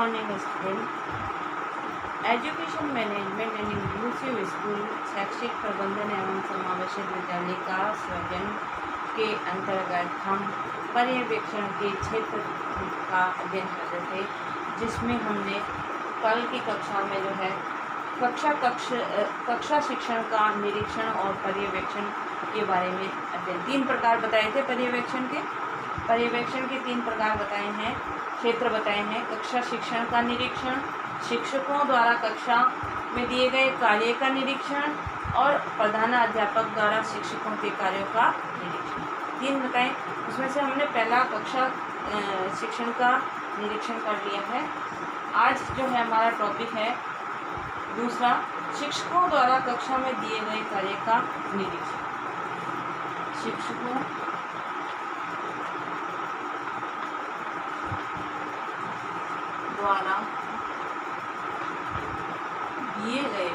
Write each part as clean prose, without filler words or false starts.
Morning student. Education management and inclusive school शैक्षिक प्रबंधन एवं समावेशक विद्यालय का सृजन के अंतर्गत हम पर्यवेक्षण के क्षेत्र का अध्ययन कर रहे थे, जिसमें हमने कल की कक्षा में जो है कक्षा शिक्षण का निरीक्षण और पर्यवेक्षण के बारे में अध्ययन 3 प्रकार बताए थे। पर्यवेक्षण के 3 प्रकार बताए हैं, क्षेत्र बताए हैं। कक्षा शिक्षण का निरीक्षण, शिक्षकों द्वारा कक्षा में दिए गए कार्य का निरीक्षण और प्रधानाध्यापक द्वारा शिक्षकों के कार्यों का निरीक्षण। 3 बताएं। उसमें से हमने पहला कक्षा शिक्षण का निरीक्षण कर लिया है। आज जो है हमारा टॉपिक है दूसरा, शिक्षकों द्वारा कक्षा में दिए गए कार्य का निरीक्षण। शिक्षकों द्वारा दिए गए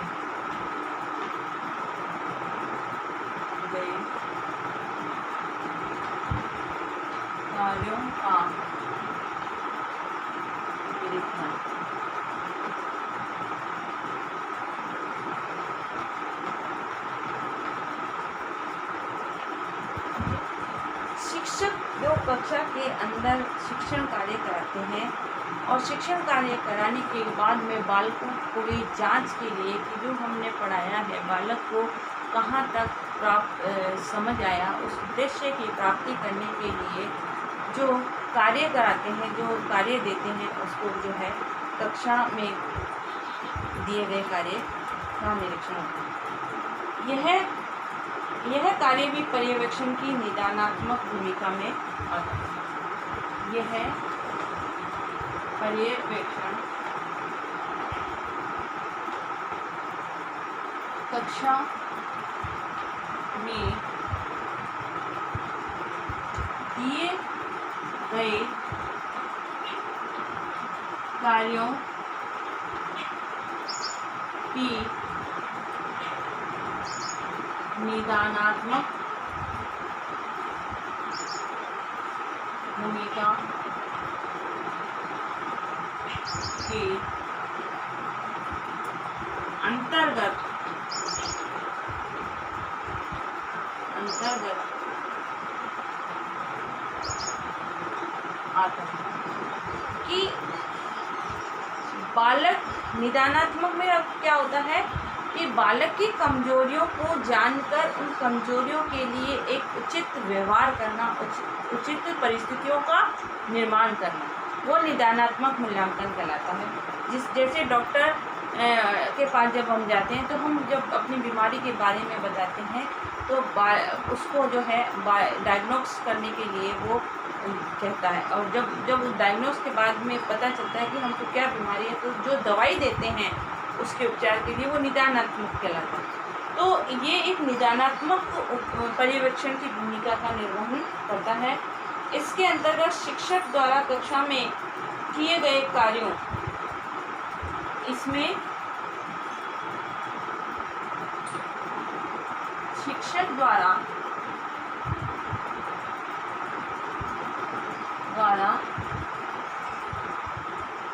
कार्यों का निरीक्षण। शिक्षक जो कक्षा के अंदर शिक्षण कार्य कराते हैं और शिक्षण कार्य कराने के बाद में बालकों को भी जांच के लिए कि जो हमने पढ़ाया है बालक को कहाँ तक समझ आया, उस उद्देश्य की प्राप्ति करने के लिए जो कार्य कराते हैं, जो कार्य देते हैं, उसको जो है कक्षा में दिए गए कार्य का निरीक्षण होता है। यह कार्य भी पर्यवेक्षण की निदानात्मक भूमिका में आता है। यह पर्यवेक्षण कक्षा में दिए गए कार्यों की निदानात्मक भूमिका के अंतर्गत आता है कि बालक निदानात्मक में अब क्या होता है कि बालक की कमजोरियों को जानकर उन कमजोरियों के लिए एक उचित व्यवहार करना, उचित परिस्थितियों का निर्माण करना, वो निदानात्मक मूल्यांकन कहलाता है। जैसे डॉक्टर के पास जब हम जाते हैं तो हम जब अपनी बीमारी के बारे में बताते हैं तो उसको जो है डायग्नोस करने के लिए वो कहता है, और जब उस डायग्नोस के बाद में पता चलता है कि हमको क्या बीमारी है तो जो दवाई देते हैं उसके उपचार के लिए वो निदानात्मक कहलाता है। तो ये एक निदानात्मक पर्यवेक्षण की भूमिका का निर्वहन करता है। इसके अंतर्गत शिक्षक द्वारा कक्षा में किए गए कार्यों, इसमें शिक्षक द्वारा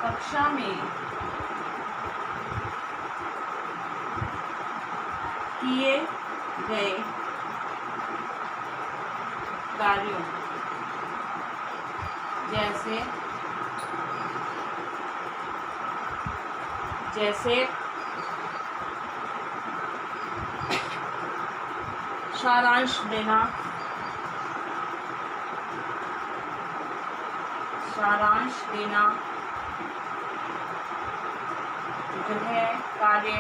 कक्षा में किए गए कार्यों जैसे सारांश देना, गृह कार्य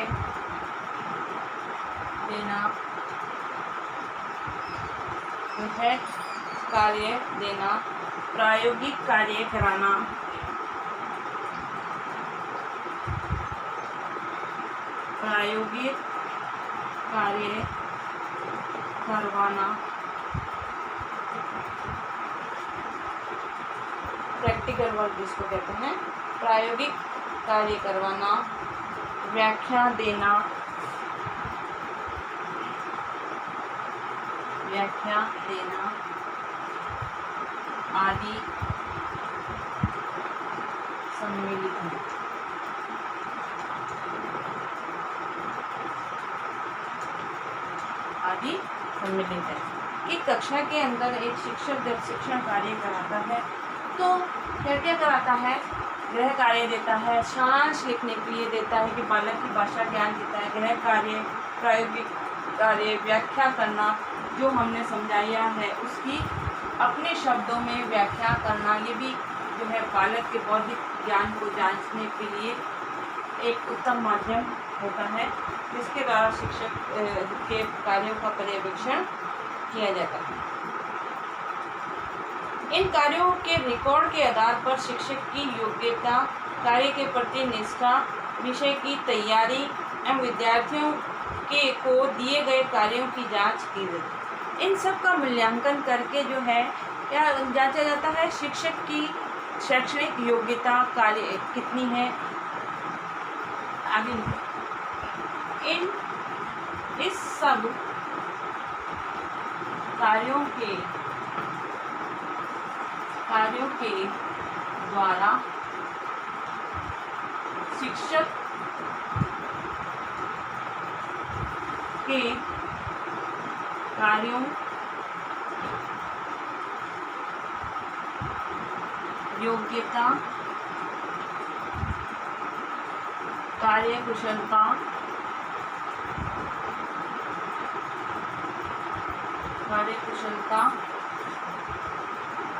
देना, प्रायोगिक कार्य कराना, करवाना, प्रैक्टिकल वर्क जिसको कहते हैं, प्रायोगिक कार्य करवाना, व्याख्या देना, आदि सम्मिलित हैं। आदि सम्मिलित है कि कक्षा के अंदर एक शिक्षक जब शिक्षण कार्य कराता है तो क्या क्या कराता है, गृह कार्य देता है, सारांश लिखने के लिए देता है कि बालक की भाषा ज्ञान देता है, गृह कार्य, प्रायोगिक कार्य, व्याख्या करना, जो हमने समझाया है उसकी अपने शब्दों में व्याख्या करना, ये भी जो है बालक के बौद्धिक ज्ञान को जांचने के लिए एक उत्तम माध्यम होता है, जिसके द्वारा शिक्षक के कार्यों का पर्यवेक्षण किया जाता है। इन कार्यों के रिकॉर्ड के आधार पर शिक्षक की योग्यता, कार्य के प्रति निष्ठा, विषय की तैयारी एवं विद्यार्थियों के को दिए गए कार्यों की जांच की जाती है। इन सब का मूल्यांकन करके जो है क्या जांचा जाता है, शिक्षक की शैक्षणिक योग्यता कार्य कितनी है। आगे इस सब कार्यों के द्वारा शिक्षक के कार्यों योग्यता, कार्यकुशलता,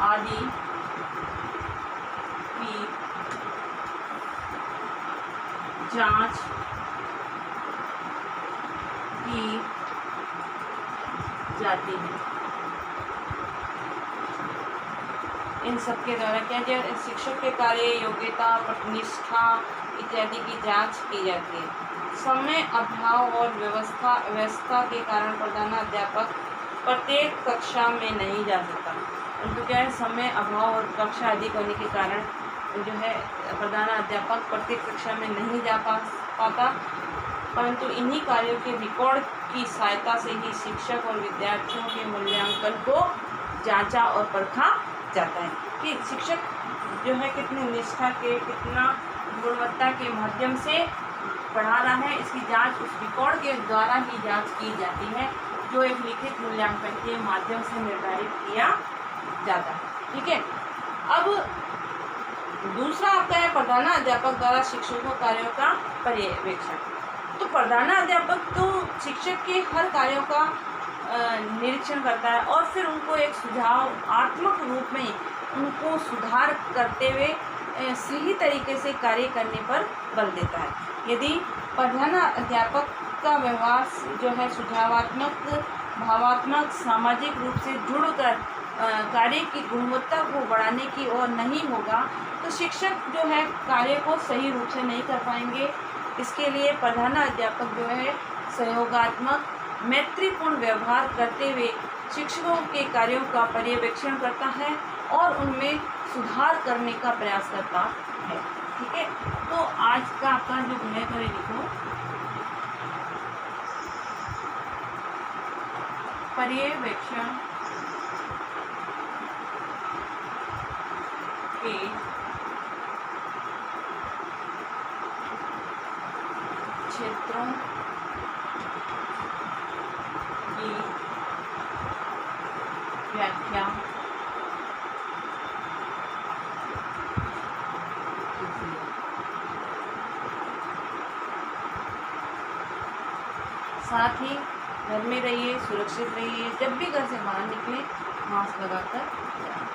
आदि की जांच की जाती है। इन सब के द्वारा क्या जाए, शिक्षक के कार्य, योग्यता, निष्ठा इत्यादि की जांच की जाती है। समय अभाव और व्यवस्था के कारण प्रधानाध्यापक प्रत्येक कक्षा में नहीं जा सकता। उनको क्या है, समय अभाव और कक्षा अधिक होने के कारण जो है प्रधानाध्यापक प्रत्येक कक्षा में नहीं जा पाता, परंतु इन्हीं कार्यों के रिकॉर्ड की सहायता से ही शिक्षक और विद्यार्थियों के मूल्यांकन को जांचा और परखा जाता है कि शिक्षक जो है कितनी निष्ठा के, कितना गुणवत्ता के माध्यम से पढ़ा रहा है। इसकी जांच उस रिकॉर्ड के द्वारा ही जांच की जाती है, जो एक लिखित मूल्यांकन के माध्यम से निर्धारित किया जाता है। ठीक है। अब दूसरा आपका है प्रधानाध्यापक द्वारा शिक्षकों कार्यों का पर्यवेक्षण। तो प्रधानाध्यापक तो शिक्षक के हर कार्यों का निरीक्षण करता है और फिर उनको एक सुझावात्मक रूप में उनको सुधार करते हुए सही तरीके से कार्य करने पर बल देता है। यदि प्रधानाध्यापक का व्यवहार जो है सुझावात्मक, भावात्मक, सामाजिक रूप से जुड़कर कार्य की गुणवत्ता को बढ़ाने की ओर नहीं होगा तो शिक्षक जो है कार्य को सही रूप से नहीं कर पाएंगे। इसके लिए प्रधानाध्यापक जो है सहयोगात्मक, मैत्रीपूर्ण व्यवहार करते हुए शिक्षकों के कार्यों का पर्यवेक्षण करता है और उनमें सुधार करने का प्रयास करता है। ठीक है। तो आज का आपका जो गृह कार्य लिखो, पर्यवेक्षण के क्षेत्रों की व्याख्या साथ ही घर में रहिए, सुरक्षित रहिए, जब भी घर से बाहर निकलें मास्क लगाकर जाएं।